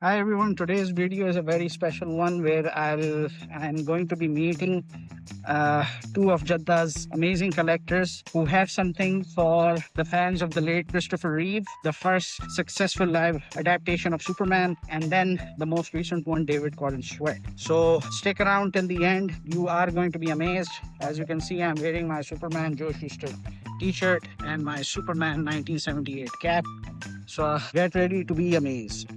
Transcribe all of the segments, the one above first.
Hi everyone, today's video is a very special one where I'm going to be meeting uh, two of Jeddah's amazing collectors who have something for the fans of the late Christopher Reeve, the first successful live adaptation of Superman, and then the most recent one, David Corenswet. So stick around till the end. You are going to be amazed. As you can see, I'm wearing my Superman Joe Shuster t-shirt and my Superman 1978 cap. So get ready to be amazed.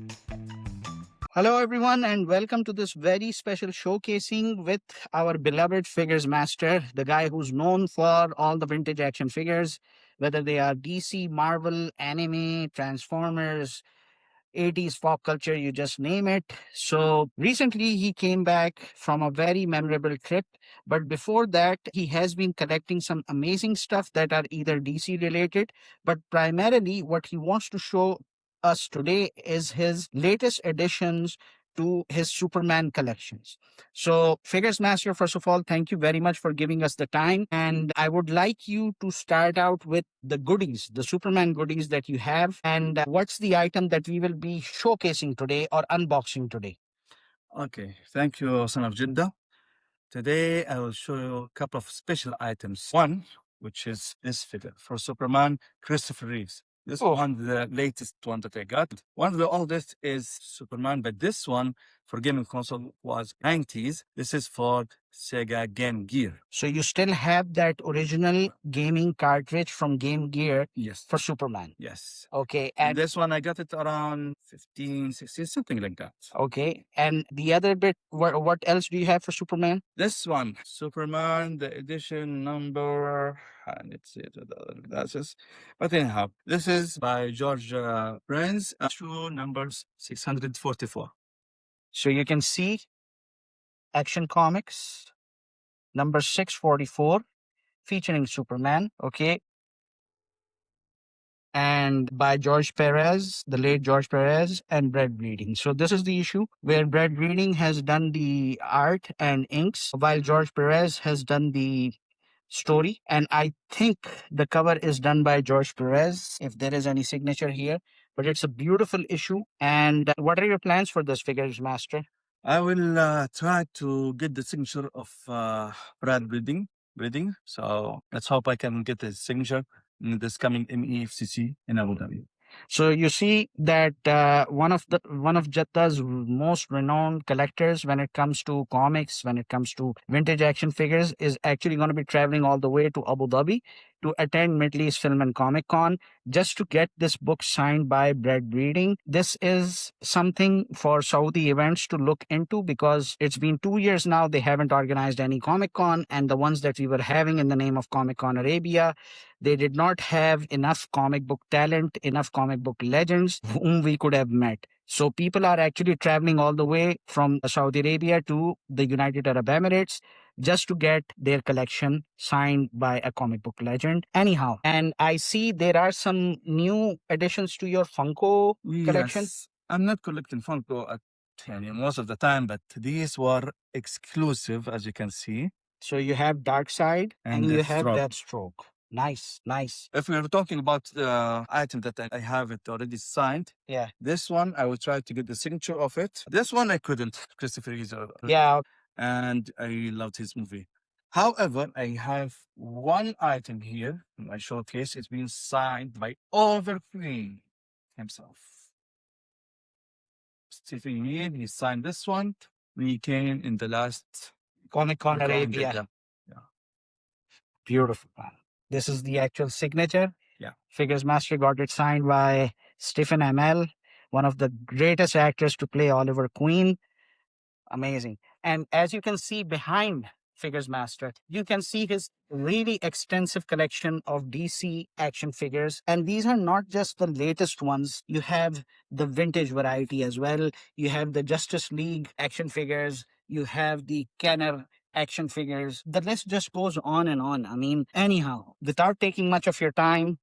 Hello, everyone, and welcome to this very special showcasing with our beloved figures master, the guy who's known for all the vintage action figures, whether they are DC, Marvel, anime, Transformers, 80s pop culture, you just name it. So recently he came back from a very memorable trip. But before that, he has been collecting some amazing stuff that are either DC related, but primarily what he wants to show us today is his latest additions to his Superman collections. So, Figures Master, first of all, thank you very much for giving us the time. And I would like you to start out with the goodies, the Superman goodies that you have. And what's the item that we will be showcasing today or unboxing today? Okay, thank you, Son of Jeddah. Today I will show you a couple of special items. One, which is this figure for Superman, Christopher Reeves. This one, the latest one that I got. One of the oldest is Superman, but this one for gaming console was 90s. This is for Sega Game Gear. So you still have that original gaming cartridge from Game Gear Yes. for Superman. Yes. Okay. And And this one, I got it around 15, 16, something like that. okay. And the other bit, what else do you have for Superman? This one, Superman, the edition number, let's see the other glasses. But anyhow, this is by George Prince, issue numbers 644. So you can see Action Comics number 644 featuring Superman. Okay. And by George Perez, the late George Perez, and Brad Reading. So this is the issue where Brad Reading has done the art and inks, while George Perez has done the story. And I think the cover is done by George Perez, if there is any signature here. But it's a beautiful issue. And what are your plans for this, Figures Master? I will try to get the signature of Brad Reading. So let's hope I can get his signature in this coming MEFCC in Abu Dhabi. So you see that one of Jeddah's most renowned collectors when it comes to comics, when it comes to vintage action figures, is actually going to be traveling all the way to Abu Dhabi to attend Middle East Film and Comic Con just to get this book signed by Brad Reading. This is something for Saudi events to look into because it's been 2 years now they haven't organized any Comic Con, and the ones that we were having in the name of Comic Con Arabia, they did not have enough comic book talent, enough comic book legends whom we could have met. So people are actually traveling all the way from Saudi Arabia to the United Arab Emirates just to get their collection signed by a comic book legend. Anyhow, and I see there are some new additions to your Funko collection. Yes, I'm not collecting Funko at most of the time, but these were exclusive, as you can see. So you have Dark Side and you have Deathstroke. Deathstroke. Nice, nice. If we are talking about the item that I have it already signed, Yeah. this one I will try to get the signature of it. This one I couldn't. Christopher Reeve, Yeah. and I loved his movie. However, I have one item here in my showcase. It's been signed by Overqueen himself. Stephen Mead, he signed this one. We came in the last Comic Con Comic-Con Arabia. Jeddah. Yeah. Beautiful, man. This is the actual signature. Yeah. Figures Master got it signed by Stephen Amell, one of the greatest actors to play Oliver Queen. Amazing. And as you can see behind Figures Master, you can see his really extensive collection of DC action figures. And these are not just the latest ones. You have the vintage variety as well. You have the Justice League action figures. You have the Kenner action figures. The list just goes on and on. I mean, anyhow, without taking much of your time,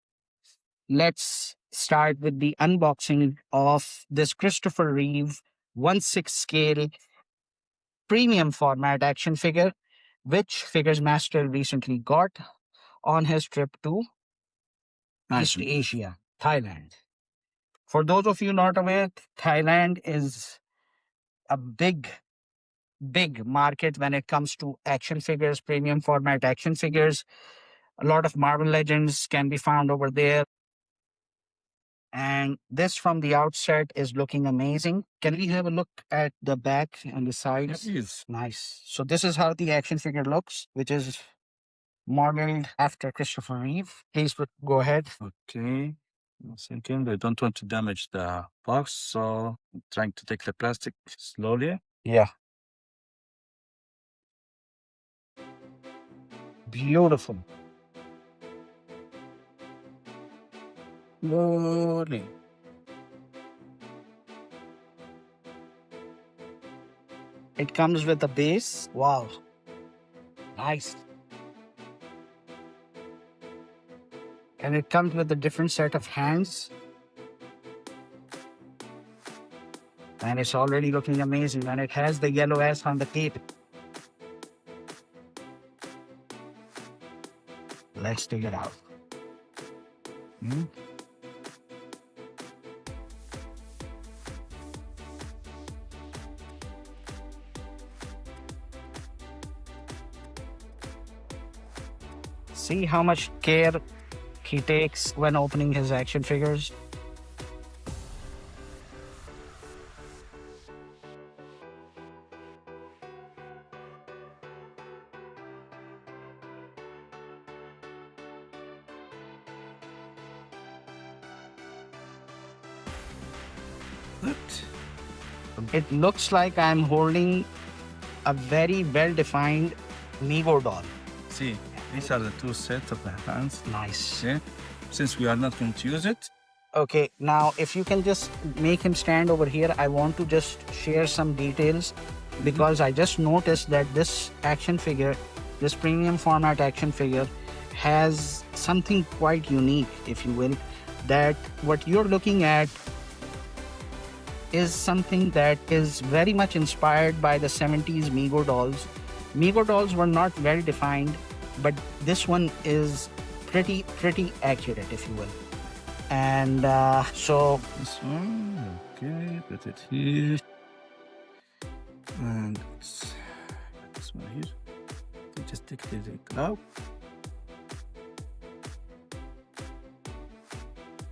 let's start with the unboxing of this Christopher Reeve 1/6 scale premium format action figure, which Figures Master recently got on his trip to East Asia, Thailand. For those of you not aware, Thailand is a big market when it comes to action figures, premium format action figures. A lot of Marvel Legends can be found over there. And this from the outset is looking amazing. Can we have a look at the back and the sides? Yes. Nice. So this is how the action figure looks, which is modeled after Christopher Reeve. Please go ahead. Okay. I'm thinking I don't want to damage the box, so I'm trying to take the plastic slowly. Yeah. Beautiful. Slowly. It comes with a base. Wow. Nice. And it comes with a different set of hands. And it's already looking amazing. And it has the yellow S on the cape. Let's take it out. See how much care he takes when opening his action figures. It looks like I'm holding a very well-defined MEGO doll. See, these are the two sets of the hands. Nice. See? Since we are not going to use it. Okay, now if you can just make him stand over here, I want to just share some details because I just noticed that this action figure, this premium format action figure, has something quite unique, if you will, that what you're looking at is something that is very much inspired by the 70s MEGO dolls. MEGO dolls were not well defined, but this one is pretty accurate, if you will. And so This one, okay, put it here. And let's put this one here. You just take it out.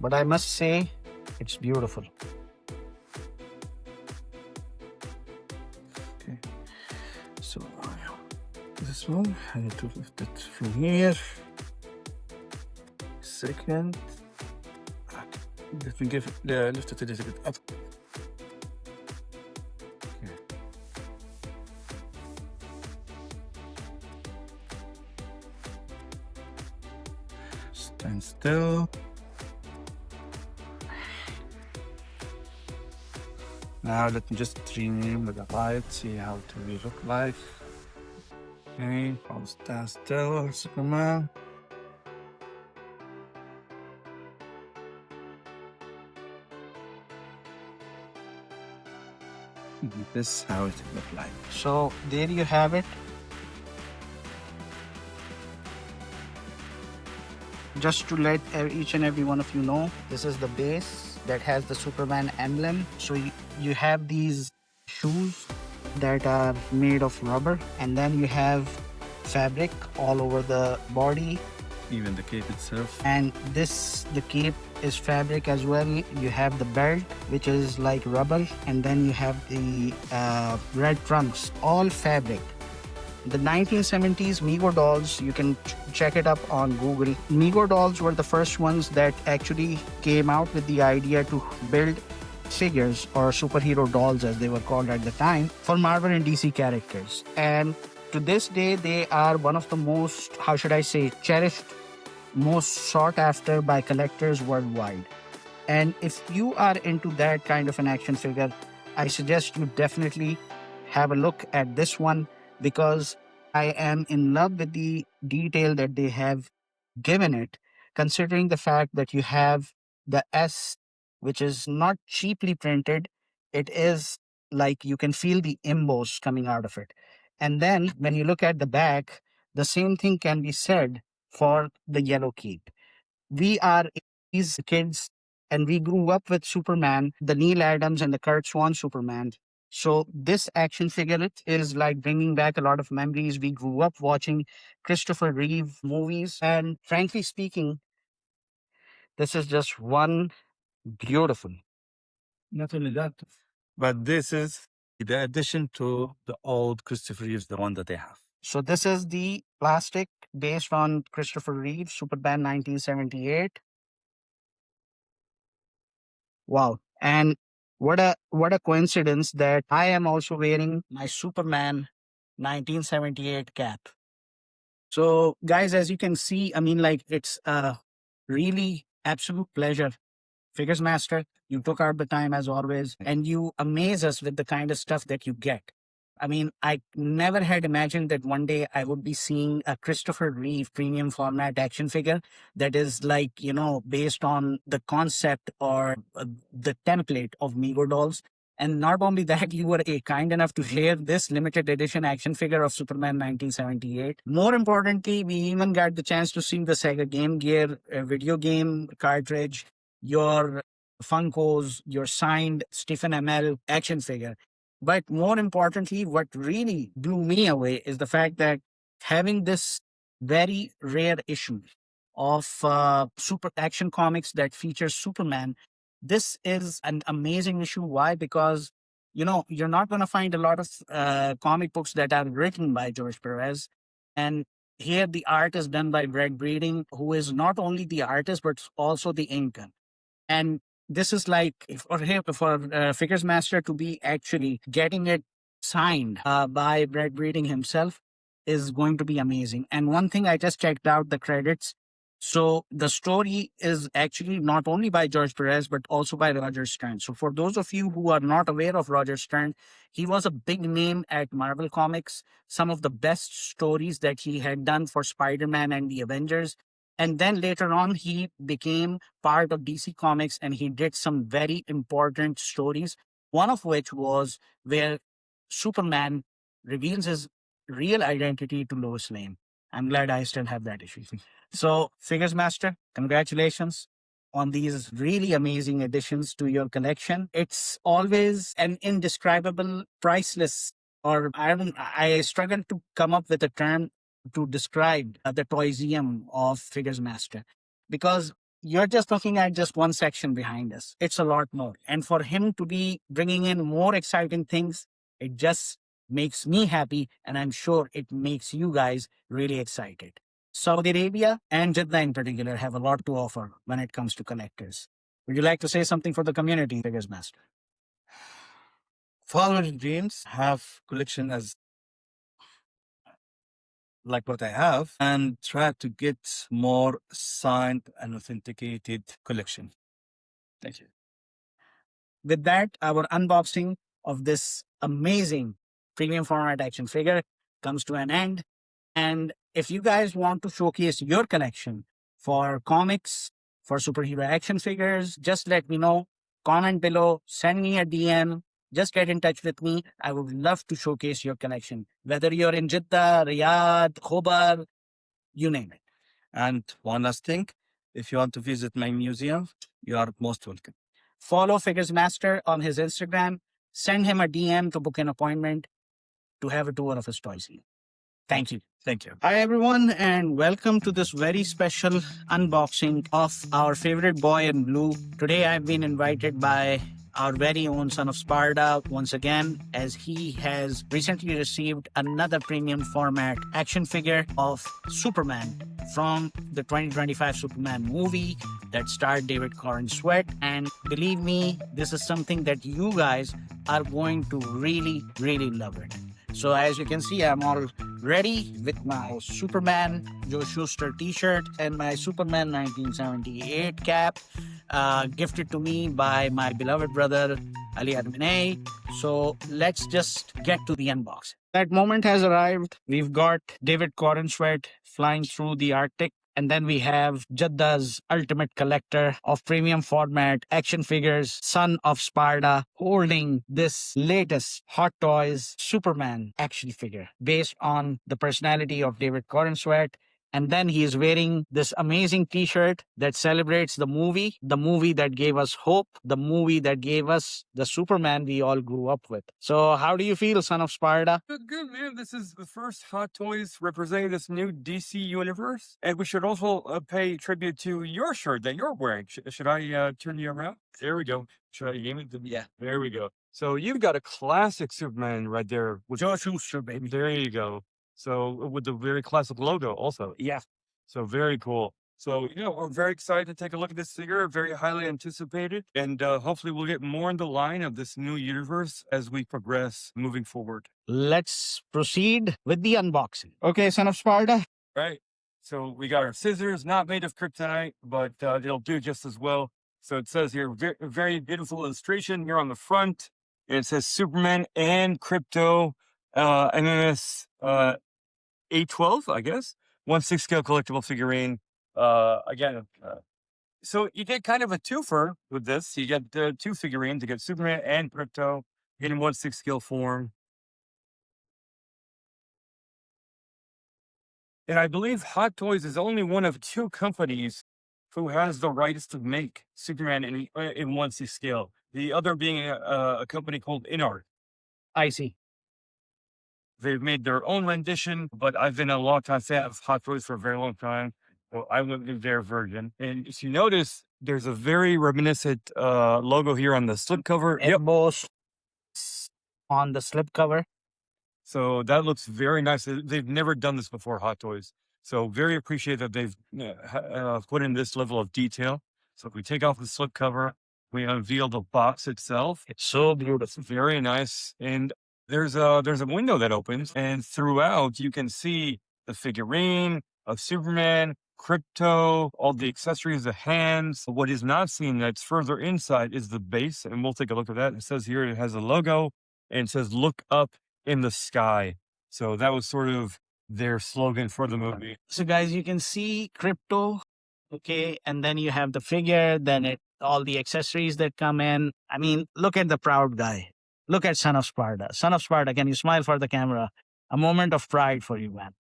but I must say it's beautiful. Okay. So this one, I need to lift it from here. Second. Let me lift it a little bit up. Okay. Stand still. Now let me just rename with the light, see how it will look like. Okay, I'll stand still, Superman. This is how it look like. So there you have it. Just to let each and every one of you know, this is the base that has the Superman emblem. So you have these shoes that are made of rubber, and then you have fabric all over the body, Even the cape itself. and the cape is fabric as well. You have the belt, which is like rubber, and then you have the red trunks, all fabric. The 1970s MEGO dolls, you can check it up on Google. MEGO dolls were the first ones that actually came out with the idea to build figures, or superhero dolls as they were called at the time, for Marvel and DC characters. And to this day, they are one of the most, how should I say, cherished, most sought after by collectors worldwide. And if you are into that kind of an action figure, I suggest you definitely have a look at this one, because I am in love with the detail that they have given it, considering the fact that you have the S, which is not cheaply printed. It is like you can feel the emboss coming out of it. And then when you look at the back, the same thing can be said for the yellow cape. We are these kids and we grew up with Superman, the Neil Adams and the Kurt Swan Superman. So this action figure is like bringing back a lot of memories. We grew up watching Christopher Reeve movies, and frankly speaking, this is just one beautiful. Not only that, but this is the addition to the old Christopher Reeves, the one that they have. So this is the plastic based on Christopher Reeve Superman 1978. Wow. And what a coincidence that I am also wearing my Superman 1978 cap. So guys, as you can see, I mean, like, it's a really absolute pleasure. Figures Master, you took out the time as always, and you amaze us with the kind of stuff that you get. I mean, I never had imagined that one day I would be seeing a Christopher Reeve premium format action figure that is like, based on the concept or the template of MEGO dolls. And not only that, you were kind enough to share this limited edition action figure of Superman 1978. More importantly, we even got the chance to see the Sega Game Gear video game cartridge, your Funkos, your signed Stephen ML action figure. But more importantly, what really blew me away is the fact that having this very rare issue of Super Action Comics that features Superman, this is an amazing issue. Why? Because, you're not going to find a lot of comic books that are written by George Perez. And here the art is done by Brad Breeding, who is not only the artist, but also the inker. And this is like for Figures Master to be actually getting it signed by Brad Breeding himself is going to be amazing. And one thing, I just checked out the credits. So the story is actually not only by George Perez, but also by Roger Stern. So for those of you who are not aware of Roger Stern, he was a big name at Marvel Comics. Some of the best stories that he had done for Spider-Man and the Avengers. And then later on, he became part of DC Comics and he did some very important stories. One of which was where Superman reveals his real identity to Lois Lane. I'm glad I still have that issue. So, Figures Master, congratulations on these really amazing additions to your collection. It's always an indescribable, priceless, or I struggle to come up with a term to describe the toyseum of Figures Master, because you're just looking at just one section behind us. It's a lot more. And for him to be bringing in more exciting things, it just makes me happy. And I'm sure it makes you guys really excited. Saudi Arabia and Jeddah in particular have a lot to offer when it comes to collectors. Would you like to say something for the community, Figures Master? Follow your dreams, have collection as like what I have, and try to get more signed and authenticated collection. Thank you. With that, our unboxing of this amazing premium format action figure comes to an end. And if you guys want to showcase your collection for comics, for superhero action figures, just let me know. Comment below, send me a DM, just get in touch with me. I would love to showcase your collection, whether you're in Jeddah, Riyadh, Khobar, you name it. And one last thing, if you want to visit my museum, you are most welcome. Follow Figures Master on his Instagram. Send him a DM to book an appointment to have a tour of his toys. Thank you. Thank you. Hi, everyone, and welcome to this very special unboxing of our favorite boy in blue. Today, I've been invited by our very own Son of Sparda once again, as he has recently received another premium format action figure of Superman from the 2025 Superman movie that starred David Corenswet. And believe me, this is something that you guys are going to really, really love it. So as you can see, I'm all ready with my Superman Joe Shuster t-shirt and my Superman 1978 cap, gifted to me by my beloved brother, Ali Adminay. So let's just get to the unboxing. That moment has arrived. We've got David Corenswet flying through the Arctic. And then we have Jeddah's ultimate collector of premium format action figures, Son of Sparda, holding this latest Hot Toys Superman action figure based on the personality of David Corenswet And then he is wearing this amazing t-shirt that celebrates the movie that gave us hope, the movie that gave us the Superman we all grew up with. So how do you feel, Son of Sparda? Good, man. This is the first Hot Toys representing this new DC universe. And we should also pay tribute to your shirt that you're wearing. Should I turn you around? There we go. Should I aim it? Yeah. There we go. So you've got a classic Superman right there. George Schuster, baby. There you go. So with the very classic logo also. Yeah. So very cool. So, we're very excited to take a look at this figure, very highly anticipated, and hopefully we'll get more in the line of this new universe as we progress moving forward. Let's proceed with the unboxing. Okay, Son of Sparda. Right. So we got our scissors, not made of kryptonite, but they'll do just as well. So it says here, very beautiful illustration here on the front. And it says Superman and Crypto, MMS 812, I guess. 1/6 scale collectible figurine. Again, so you get kind of a twofer with this. You get two figurines. You get Superman and Crypto in 1/6 scale form. And I believe Hot Toys is only one of two companies who has the rights to make Superman in 1/6 scale. The other being a company called InArt. I see. They've made their own rendition, but I've been a long-time fan of Hot Toys for a very long time. Well, I went with their version. And if you notice, there's a very reminiscent logo here on the slipcover. Embossed on the slipcover. So that looks very nice. They've never done this before, Hot Toys. So very appreciate that they've put in this level of detail. So if we take off the slipcover, we unveil the box itself. It's so beautiful. It's very nice. And there's a window that opens, and throughout you can see the figurine of Superman, Crypto, all the accessories, the hands. What is not seen that's further inside is the base, and we'll take a look at that. It says here it has a logo, and it says "Look up in the sky." So that was sort of their slogan for the movie. So guys, you can see Crypto, okay, and then you have the figure, then all the accessories that come in. I mean, look at the proud guy. Look at Son of Sparda. Son of Sparda, can you smile for the camera? A moment of pride for you, man.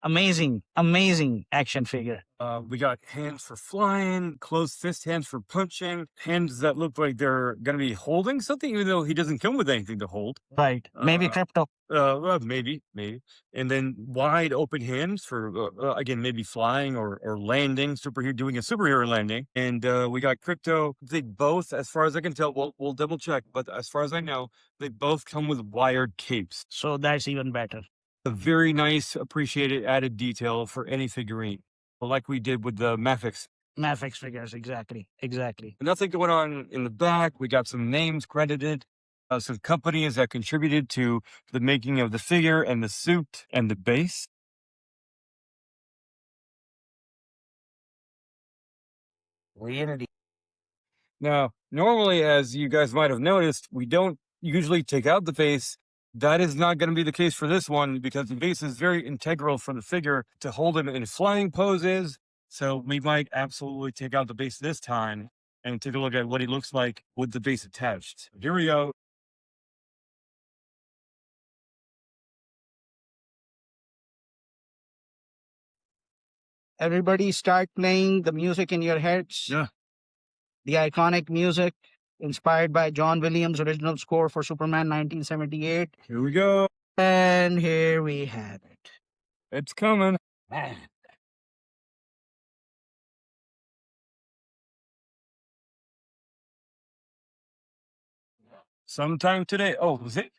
Amazing, amazing action figure. We got hands for flying, closed fist hands for punching, hands that look like they're going to be holding something, even though he doesn't come with anything to hold. Right. Maybe Crypto. Well, maybe. And then wide open hands for, again, maybe flying or landing, doing a superhero landing. And we got Crypto. They both, as far as I can tell, we'll double check, but as far as I know, they both come with wired capes. So that's even better. A very nice, appreciated added detail for any figurine, like we did with the MEFCC figures, exactly. Nothing going on in the back. We got some names credited, some companies that contributed to the making of the figure and the suit and the base. Really? Now, normally, as you guys might have noticed, we don't usually take out the base. That is not going to be the case for this one because the base is very integral for the figure to hold him in flying poses. So we might absolutely take out the base this time and take a look at what he looks like with the base attached. Here we go. Everybody start playing the music in your heads. Yeah. The iconic music inspired by John Williams' original score for Superman 1978. Here we go. And here we have it. It's coming. Sometime today. Oh, is it?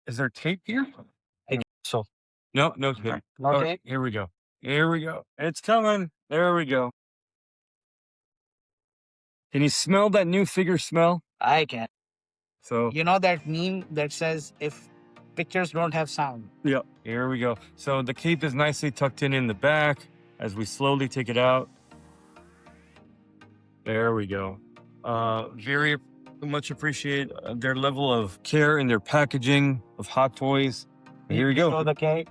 Is there tape here? So, No tape. no tape? Here we go. It's coming. There we go. Can you smell that new figure smell? I can. So, You know that meme that says if pictures don't have sound? yeah, here we go. So the cape is nicely tucked in the back as we slowly take it out. There we go. Very much appreciate their level of care in their packaging of Hot Toys. Here we go. So the cape.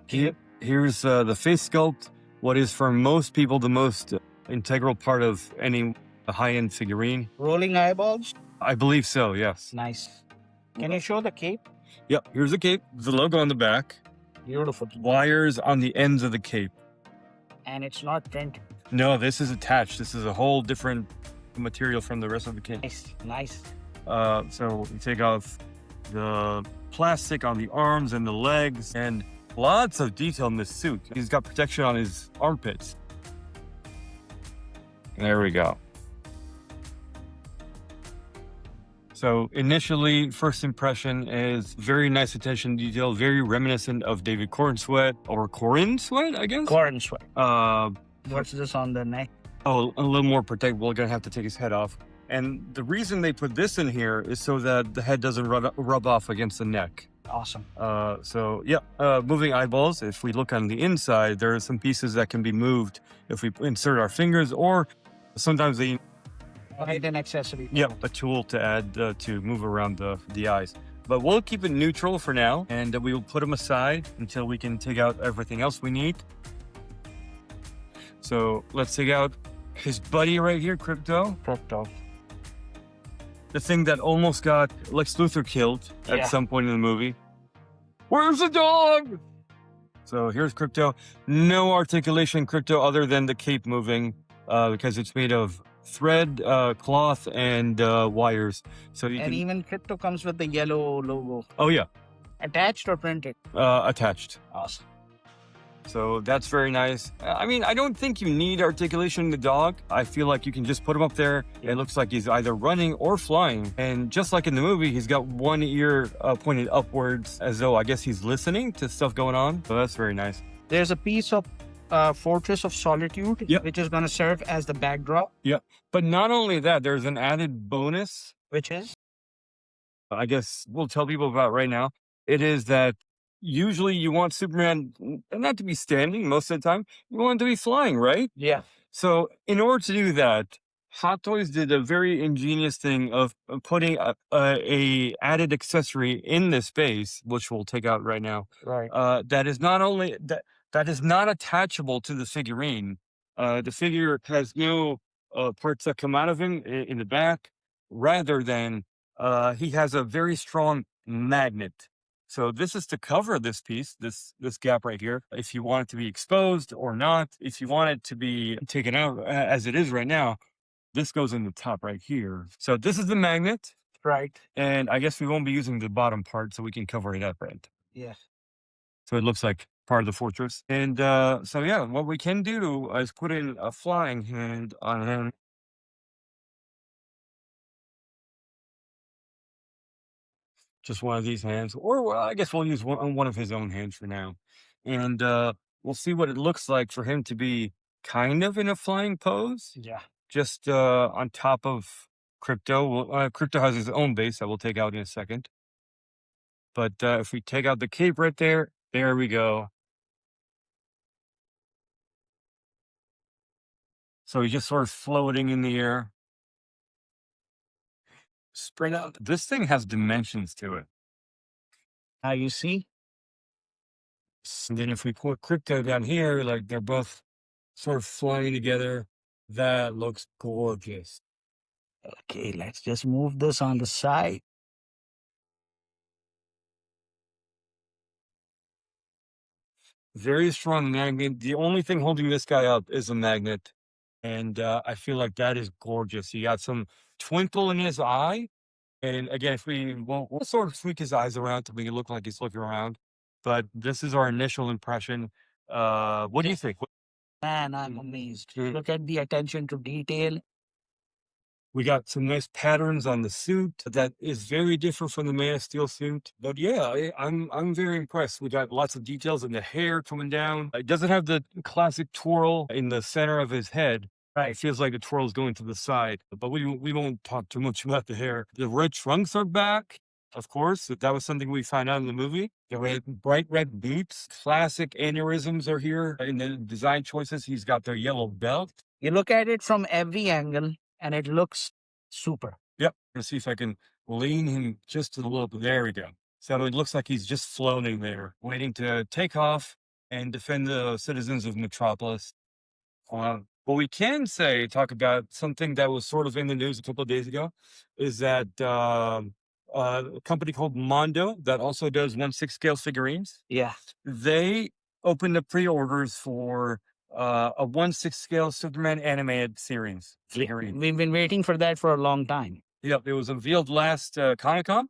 Here's the face sculpt. What is for most people the most integral part of any high-end figurine. Rolling eyeballs? I believe so, yes. Nice. Can you show the cape? Yep, here's the cape. The logo on the back. Beautiful. Wires on the ends of the cape. And it's not printed. No, this is attached. This is a whole different material from the rest of the kit. Nice. So we take off the plastic on the arms and the legs, and lots of detail in this suit. He's got protection on his armpits. There we go. So initially, first impression is very nice attention to detail, very reminiscent of David Corenswet, or Corenswet, I guess? Corenswet. What's this on the neck? Oh, a little more protected. We're gonna have to take his head off. And the reason they put this in here is so that the head doesn't rub off against the neck. Awesome. Moving eyeballs. If we look on the inside, there are some pieces that can be moved if we insert our fingers, or sometimes they Right, an accessory. a tool to add to move around the eyes. But we'll keep it neutral for now, and we will put them aside until we can take out everything else we need. So let's take out his buddy right here, Crypto. The thing that almost got Lex Luthor killed at some point in the movie. Where's the dog? So here's Crypto. No articulation Crypto other than the cape moving because it's made of thread, cloth, and wires. So you can... even Crypto comes with the yellow logo. Oh yeah. Attached or printed? Attached. Awesome. So that's very nice. I mean, I don't think you need articulation in the dog. I feel like you can just put him up there. It looks like he's either running or flying. And just like in the movie, he's got one ear pointed upwards as though I guess he's listening to stuff going on. So that's very nice. There's a piece of Fortress of Solitude, which is going to serve as the backdrop. Yeah. But not only that, there's an added bonus. Which is? I guess we'll tell people about right now. It is that usually you want Superman not to be standing most of the time. You want him to be flying, right? Yeah. So in order to do that, Hot Toys did a very ingenious thing of putting a added accessory in this base, which we'll take out right now. Right. That is not only that is not attachable to the figurine. The figure has no parts that come out of him in the back. Rather than he has a very strong magnet. So this is to cover this piece, this gap right here. If you want it to be exposed or not, if you want it to be taken out as it is right now, this goes in the top right here. So this is the magnet. Right. And I guess we won't be using the bottom part so we can cover it up, right? Yeah. So it looks like part of the fortress. And so yeah, what we can do is put in a flying hand on him. Just one of these hands, or well, I guess we'll use one of his own hands for now. And we'll see what it looks like for him to be kind of in a flying pose. Yeah. Just on top of Crypto. Crypto has his own base that we'll take out in a second. But if we take out the cape right there, there we go. So he's just sort of floating in the air. Spread out. This thing has dimensions to it. Now you see? And then if we put Crypto down here, like they're both sort of flying together, that looks gorgeous. Okay, let's just move this on the side. Very strong magnet. The only thing holding this guy up is a magnet. And I feel like that is gorgeous. He got some twinkle in his eye. And again, if we'll sort of tweak his eyes around to make it look like he's looking around. But this is our initial impression. What do you think? Man, I'm amazed. Look at the attention to detail. We got some nice patterns on the suit that is very different from the Man of Steel suit. But yeah, I'm very impressed. We got lots of details in the hair coming down. It doesn't have the classic twirl in the center of his head. Right. It feels like the twirl is going to the side. But we won't talk too much about the hair. The red trunks are back. Of course, that was something we found out in the movie. The bright red boots, classic aneurysms are here. In the design choices, he's got the yellow belt. You look at it from every angle, and it looks super. Yep. Let's see if I can lean him just a little bit. There we go. So it looks like he's just floating there, waiting to take off and defend the citizens of Metropolis. What we can talk about something that was sort of in the news a couple of days ago, is that a company called Mondo that also does 1/6 scale figurines. Yeah. They opened the pre-orders for a 1/6 scale Superman animated series. Figurine. We've been waiting for that for a long time. Yep, it was unveiled last Comic-Con,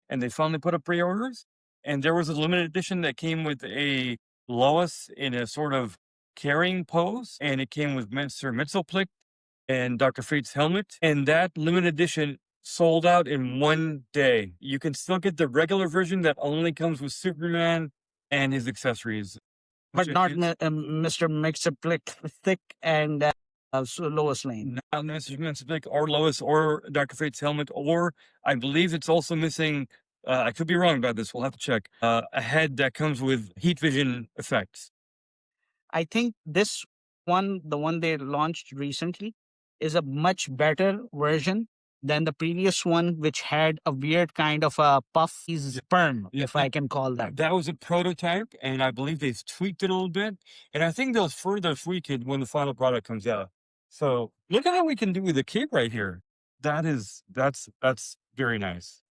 and they finally put up pre-orders. And there was a limited edition that came with a Lois in a sort of carrying pose, and it came with Mr. Mxyzptlk and Dr. Fate's helmet. And that limited edition sold out in one day. You can still get the regular version that only comes with Superman and his accessories. But which not is- Mr. Mxyzptlk and Lois Lane. not Mr. Mxyzptlk or Lois or Dr. Fate's helmet, or I believe it's also missing, I could be wrong about this, we'll have to check, a head that comes with heat vision effects. I think this one, the one they launched recently, is a much better version than the previous one, which had a weird kind of a puffy sperm, Yeah. if I can call that. That was a prototype, and I believe they've tweaked it a little bit, and I think they'll further tweak it when the final product comes out. So look at how we can do with the cape right here. That's very nice.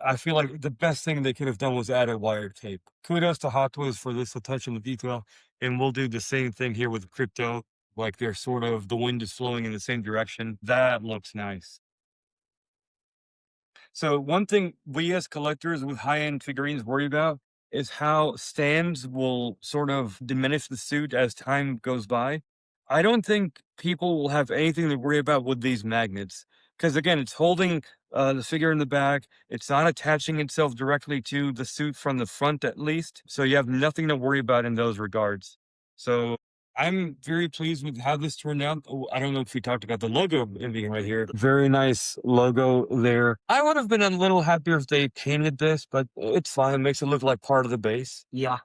I feel like the best thing they could have done was add a wired tape. Kudos to Hot Toys for this attention to detail, and we'll do the same thing here with Crypto. Like they're sort of, the wind is flowing in the same direction. That looks nice. So one thing we as collectors with high-end figurines worry about is how stands will sort of diminish the suit as time goes by. I don't think people will have anything to worry about with these magnets. Because again, it's holding the figure in the back. It's not attaching itself directly to the suit from the front, at least. So you have nothing to worry about in those regards. So I'm very pleased with how this turned out. Oh, I don't know if we talked about the logo being right here. Very nice logo there. I would have been a little happier if they painted this, but it's fine. It makes it look like part of the base. Yeah.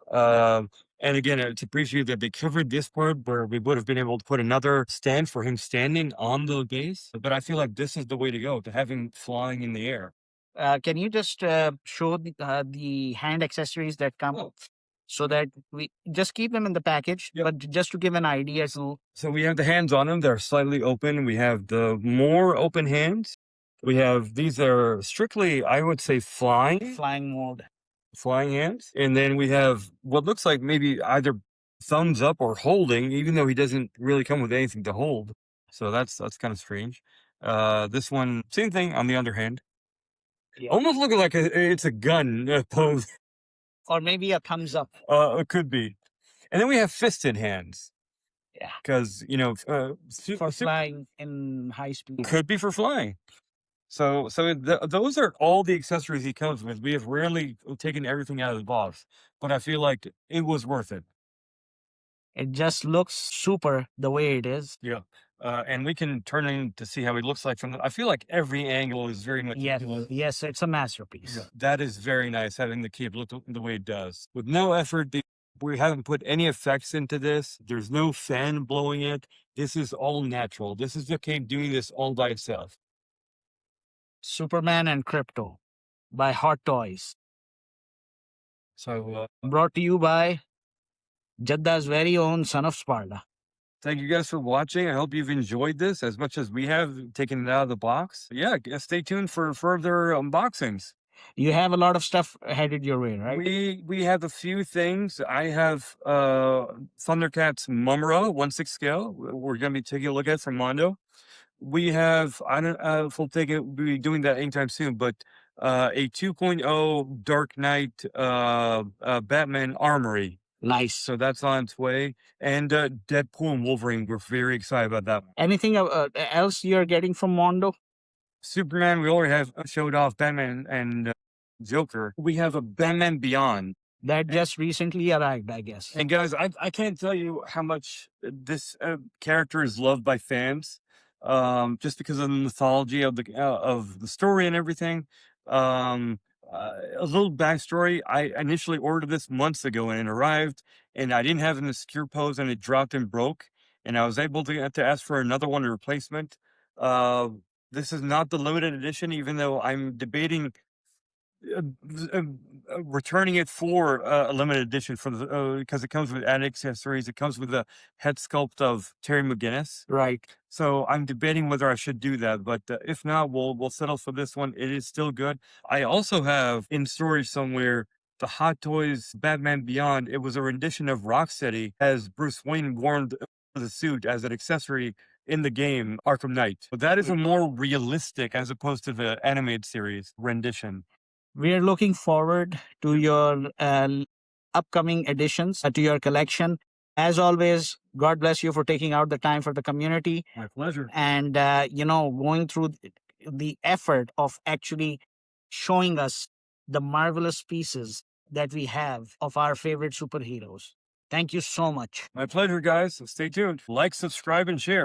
And again, it's appreciated that they covered this part where we would have been able to put another stand for him standing on the base. But I feel like this is the way to go, to have him flying in the air. Can you just show the hand accessories that come? Oh. So that we just keep them in the package, Yep. but just to give an idea. So we have the hands on them. They're slightly open. We have the more open hands. We have, these are strictly, I would say, flying flying mode. hands. And then we have what looks like maybe either thumbs up or holding, even though he doesn't really come with anything to hold. So that's kind of strange. This one, same thing on the underhand. Yeah. Almost looking like it's a gun pose. Or maybe a thumbs up. It could be. And then we have fisted hands. Yeah. Because, you know, For flying in high speed. could be for flying. So those are all the accessories he comes with. We have rarely taken everything out of the box, but I feel like it was worth it. It just looks super the way it is. Yeah. And we can turn in to see how he looks like from the, I feel like every angle is very much. Yes, it's a masterpiece. Yeah, that is very nice, having the cape look the way it does. With no effort, we haven't put any effects into this. There's no fan blowing it. This is all natural. This is the cape doing this all by itself. Superman and Crypto by Hot Toys. So Brought to you by Jeddah's very own Son of Sparda. thank you guys for watching. I hope you've enjoyed this as much as we have, taken it out of the box. Yeah, stay tuned for further unboxings. You have a lot of stuff headed your way, right? We have a few things. I have Thundercats Mumra 1/6 scale. We're gonna be taking a look at from Mondo. We have, I don't if we'll we'll be doing that anytime soon, but a 2.0 Dark Knight Batman Armory. Nice. So that's on its way. And Deadpool and Wolverine, we're very excited about that one. Anything else you're getting from Mondo? Superman, we already have showed off Batman and Joker. We have a Batman Beyond. That just recently arrived, I guess. And guys, I can't tell you how much this character is loved by fans, just because of the mythology of the story and everything. A little backstory: I initially ordered this months ago, and it arrived, and I didn't have it in a secure pose, and it dropped and broke, and I was able to ask for another one, a replacement. This is not the limited edition, even though I'm debating returning it for a limited edition for the because it comes with added accessories. It comes with the head sculpt of Terry McGinnis. Right. So I'm debating whether I should do that, but if not, we'll settle for this one. It is still good. I also have in storage somewhere the Hot Toys Batman Beyond, it was a rendition of Rocksteady as Bruce Wayne wore the suit as an accessory in the game Arkham Knight. But that is a more realistic as opposed to the animated series rendition. We are looking forward to your upcoming additions to your collection. As always, God bless you for taking out the time for the community My pleasure. and, going through the effort of actually showing us the marvelous pieces that we have of our favorite superheroes. Thank you so much. My pleasure, guys. Stay tuned. Like, subscribe, and share.